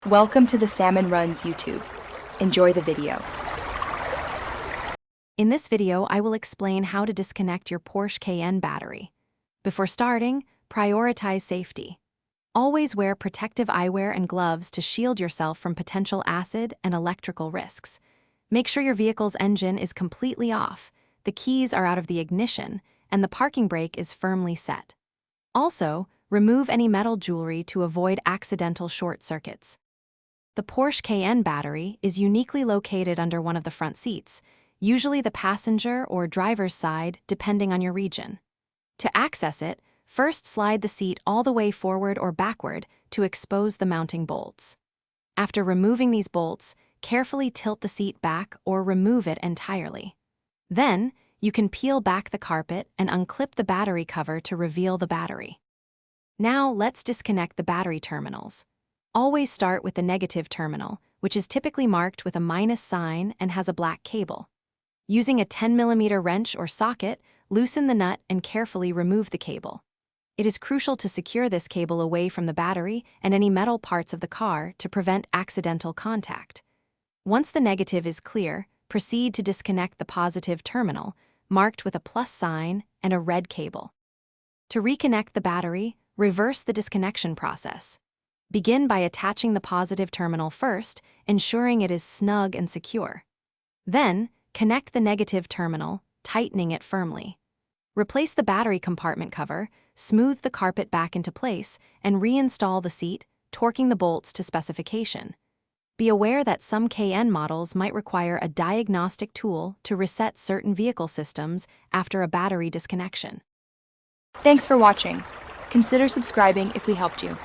Welcome to the Salmon Runs YouTube. Enjoy the video. In this video, I will explain how to disconnect your Porsche Cayenne battery. Before starting, prioritize safety. Always wear protective eyewear and gloves to shield yourself from potential acid and electrical risks. Make sure your vehicle's engine is completely off, the keys are out of the ignition, and the parking brake is firmly set. Also, remove any metal jewelry to avoid accidental short circuits. The Porsche Cayenne battery is uniquely located under one of the front seats, usually the passenger or driver's side, depending on your region. To access it, first slide the seat all the way forward or backward to expose the mounting bolts. After removing these bolts, carefully tilt the seat back or remove it entirely. Then, you can peel back the carpet and unclip the battery cover to reveal the battery. Now, let's disconnect the battery terminals. Always start with the negative terminal, which is typically marked with a minus sign and has a black cable. Using a 10mm wrench or socket, loosen the nut and carefully remove the cable. It is crucial to secure this cable away from the battery and any metal parts of the car to prevent accidental contact. Once the negative is clear, proceed to disconnect the positive terminal, marked with a plus sign and a red cable. To reconnect the battery, reverse the disconnection process. Begin by attaching the positive terminal first, ensuring it is snug and secure. Then, connect the negative terminal, tightening it firmly. Replace the battery compartment cover, smooth the carpet back into place, and reinstall the seat, torquing the bolts to specification. Be aware that some Cayenne models might require a diagnostic tool to reset certain vehicle systems after a battery disconnection. Thanks for watching. Consider subscribing if we helped you.